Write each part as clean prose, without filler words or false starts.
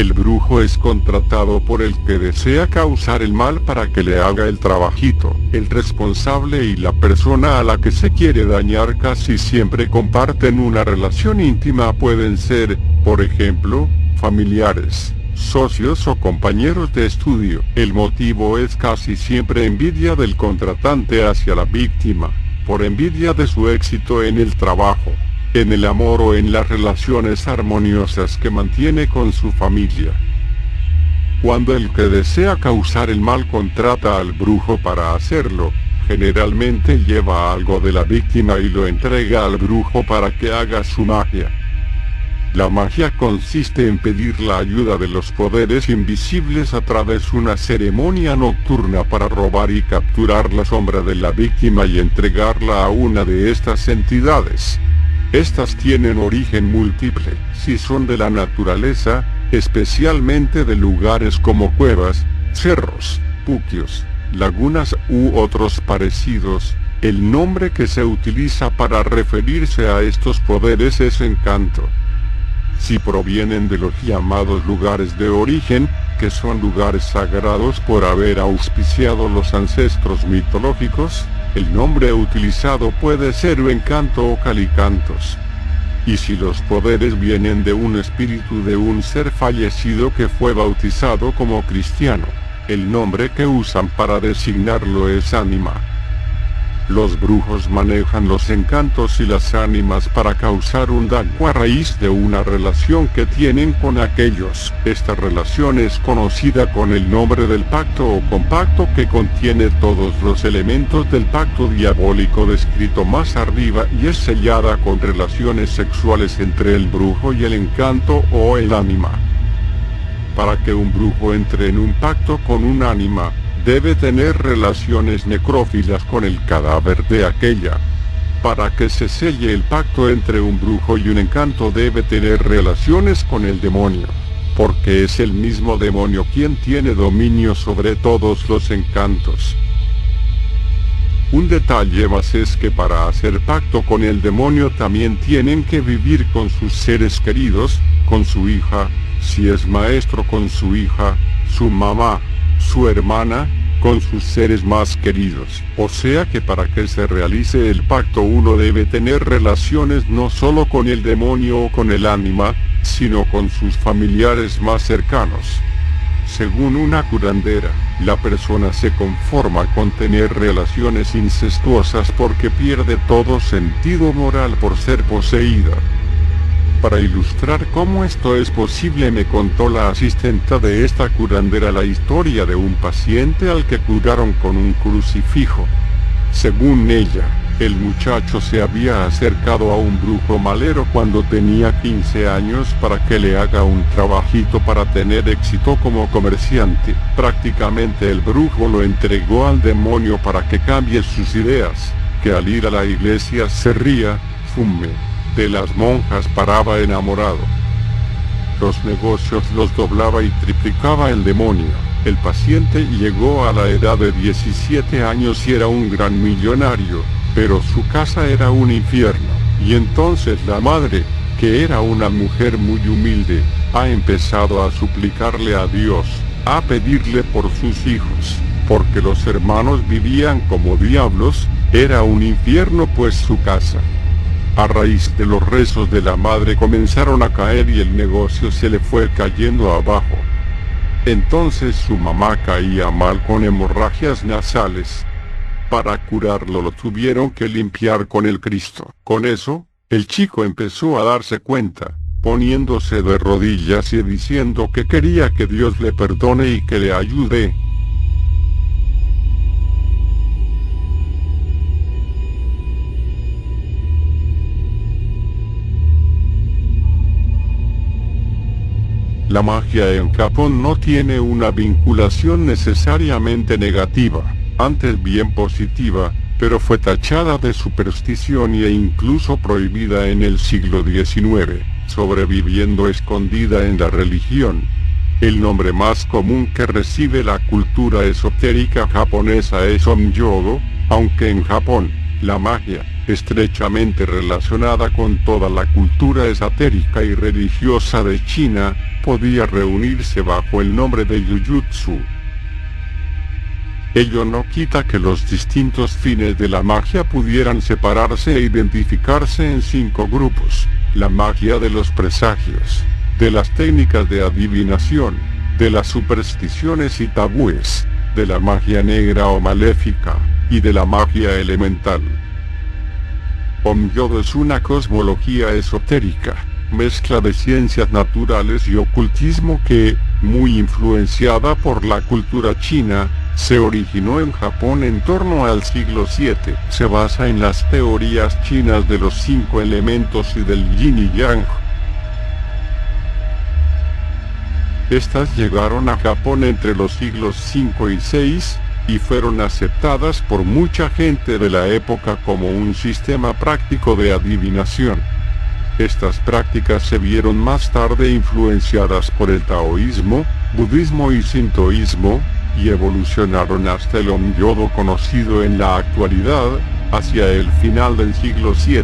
El brujo es contratado por el que desea causar el mal para que le haga el trabajito. El responsable y la persona a la que se quiere dañar casi siempre comparten una relación íntima. Pueden ser, por ejemplo, familiares, socios o compañeros de estudio. El motivo es casi siempre envidia del contratante hacia la víctima, por envidia de su éxito en el trabajo, en el amor o en las relaciones armoniosas que mantiene con su familia. Cuando el que desea causar el mal contrata al brujo para hacerlo, generalmente lleva algo de la víctima y lo entrega al brujo para que haga su magia. La magia consiste en pedir la ayuda de los poderes invisibles a través de una ceremonia nocturna para robar y capturar la sombra de la víctima y entregarla a una de estas entidades. Estas tienen origen múltiple, si son de la naturaleza, especialmente de lugares como cuevas, cerros, puquios, lagunas u otros parecidos. El nombre que se utiliza para referirse a estos poderes es encanto. Si provienen de los llamados lugares de origen, que son lugares sagrados por haber auspiciado los ancestros mitológicos, el nombre utilizado puede ser encanto o calicantos. Y si los poderes vienen de un espíritu de un ser fallecido que fue bautizado como cristiano, el nombre que usan para designarlo es ánima. Los brujos manejan los encantos y las ánimas para causar un daño a raíz de una relación que tienen con aquellos. Esta relación es conocida con el nombre del pacto o compacto, que contiene todos los elementos del pacto diabólico descrito más arriba y es sellada con relaciones sexuales entre el brujo y el encanto o el ánima. Para que un brujo entre en un pacto con un ánima, debe tener relaciones necrófilas con el cadáver de aquella. Para que se selle el pacto entre un brujo y un encanto debe tener relaciones con el demonio, porque es el mismo demonio quien tiene dominio sobre todos los encantos. Un detalle más es que para hacer pacto con el demonio también tienen que vivir con sus seres queridos, con su hija, si es maestro con su hija, su mamá, su hermana, con sus seres más queridos. O sea que para que se realice el pacto uno debe tener relaciones no solo con el demonio o con el ánima, sino con sus familiares más cercanos. Según una curandera, la persona se conforma con tener relaciones incestuosas porque pierde todo sentido moral por ser poseída. Para ilustrar cómo esto es posible, me contó la asistenta de esta curandera la historia de un paciente al que curaron con un crucifijo. Según ella, el muchacho se había acercado a un brujo malero cuando tenía 15 años para que le haga un trabajito para tener éxito como comerciante. Prácticamente el brujo lo entregó al demonio para que cambie sus ideas, que al ir a la iglesia se ría, fume. De las monjas paraba enamorado. Los negocios los doblaba y triplicaba el demonio. El paciente llegó a la edad de 17 años y era un gran millonario, pero su casa era un infierno. Y entonces la madre, que era una mujer muy humilde, ha empezado a suplicarle a Dios, a pedirle por sus hijos, porque los hermanos vivían como diablos, era un infierno pues su casa. A raíz de los rezos de la madre comenzaron a caer y el negocio se le fue cayendo abajo. Entonces su mamá caía mal con hemorragias nasales. Para curarlo lo tuvieron que limpiar con el Cristo. Con eso, el chico empezó a darse cuenta, poniéndose de rodillas y diciendo que quería que Dios le perdone y que le ayude. La magia en Japón no tiene una vinculación necesariamente negativa, antes bien positiva, pero fue tachada de superstición e incluso prohibida en el siglo XIX, sobreviviendo escondida en la religión. El nombre más común que recibe la cultura esotérica japonesa es Onmyogo, aunque en Japón, la magia, estrechamente relacionada con toda la cultura esotérica y religiosa de China, podía reunirse bajo el nombre de Jujutsu. Ello no quita que los distintos fines de la magia pudieran separarse e identificarse en 5 grupos: la magia de los presagios, de las técnicas de adivinación, de las supersticiones y tabúes, de la magia negra o maléfica, y de la magia elemental. Hongyodo es una cosmología esotérica, mezcla de ciencias naturales y ocultismo que, muy influenciada por la cultura china, se originó en Japón en torno al siglo VII. Se basa en las teorías chinas de los 5 elementos y del yin y yang. Estas llegaron a Japón entre los siglos V y VI, y fueron aceptadas por mucha gente de la época como un sistema práctico de adivinación. Estas prácticas se vieron más tarde influenciadas por el taoísmo, budismo y sintoísmo, y evolucionaron hasta el Hongyodo conocido en la actualidad, hacia el final del siglo VII.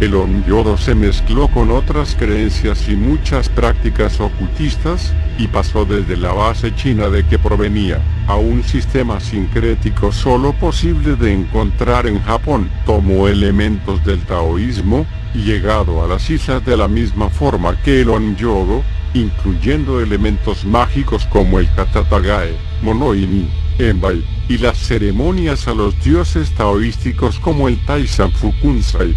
El Hongyodo se mezcló con otras creencias y muchas prácticas ocultistas, y pasó desde la base china de que provenía, a un sistema sincrético solo posible de encontrar en Japón. Tomó elementos del taoísmo, y llegado a las islas de la misma forma que el Hongyodo, incluyendo elementos mágicos como el katatagae, monoimi, enbai, y las ceremonias a los dioses taoísticos como el taishan fukunsai.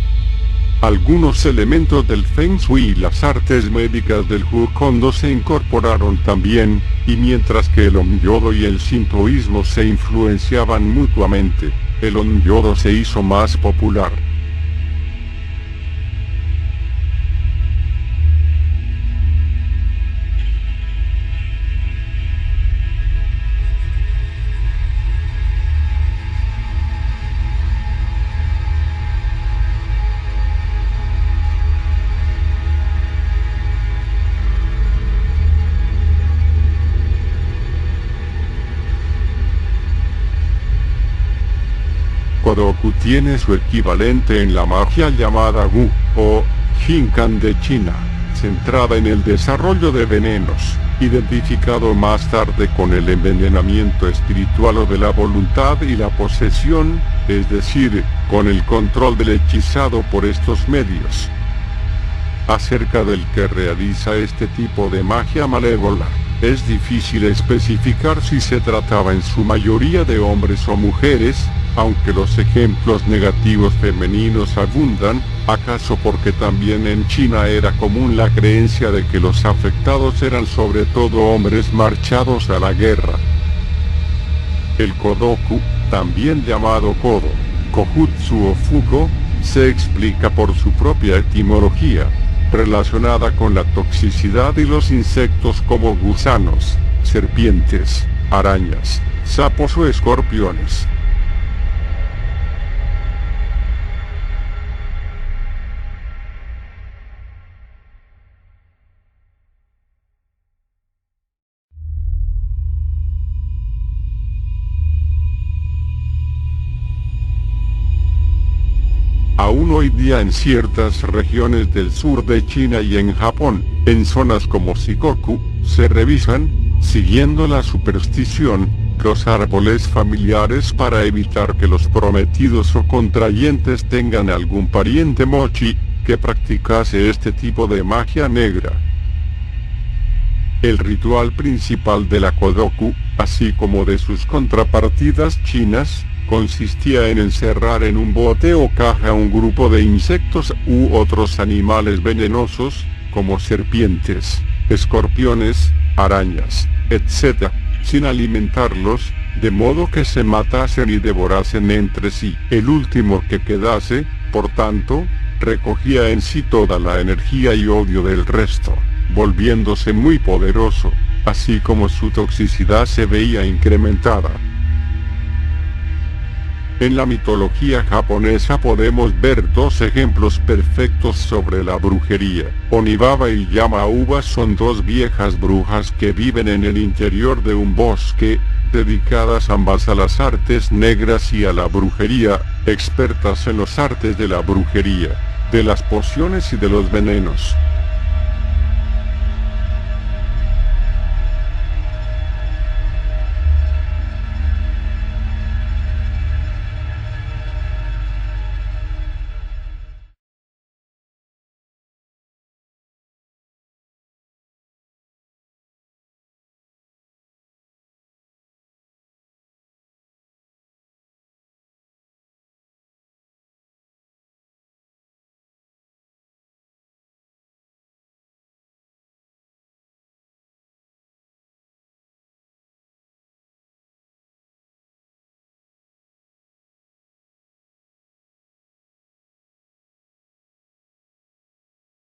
Algunos elementos del Feng Shui y las artes médicas del Jukondo se incorporaron también, y mientras que el Hongyodo y el sintoísmo se influenciaban mutuamente, el Hongyodo se hizo más popular. Kodoku tiene su equivalente en la magia llamada Wu, o Jinkan de China, centrada en el desarrollo de venenos, identificado más tarde con el envenenamiento espiritual o de la voluntad y la posesión, es decir, con el control del hechizado por estos medios. Acerca del que realiza este tipo de magia malévola, es difícil especificar si se trataba en su mayoría de hombres o mujeres, aunque los ejemplos negativos femeninos abundan, acaso porque también en China era común la creencia de que los afectados eran sobre todo hombres marchados a la guerra. El Kodoku, también llamado Kodo, Kojutsu o Fugo, se explica por su propia etimología, relacionada con la toxicidad y los insectos como gusanos, serpientes, arañas, sapos o escorpiones. Aún hoy día en ciertas regiones del sur de China y en Japón, en zonas como Shikoku, se revisan, siguiendo la superstición, los árboles familiares para evitar que los prometidos o contrayentes tengan algún pariente mochi, que practicase este tipo de magia negra. El ritual principal de la Kodoku, así como de sus contrapartidas chinas, consistía en encerrar en un bote o caja un grupo de insectos u otros animales venenosos, como serpientes, escorpiones, arañas, etc., sin alimentarlos, de modo que se matasen y devorasen entre sí. El último que quedase, por tanto, recogía en sí toda la energía y odio del resto, volviéndose muy poderoso, así como su toxicidad se veía incrementada. En la mitología japonesa podemos ver dos ejemplos perfectos sobre la brujería. Onibaba y Yamauba son dos viejas brujas que viven en el interior de un bosque, dedicadas ambas a las artes negras y a la brujería, expertas en los artes de la brujería, de las pociones y de los venenos.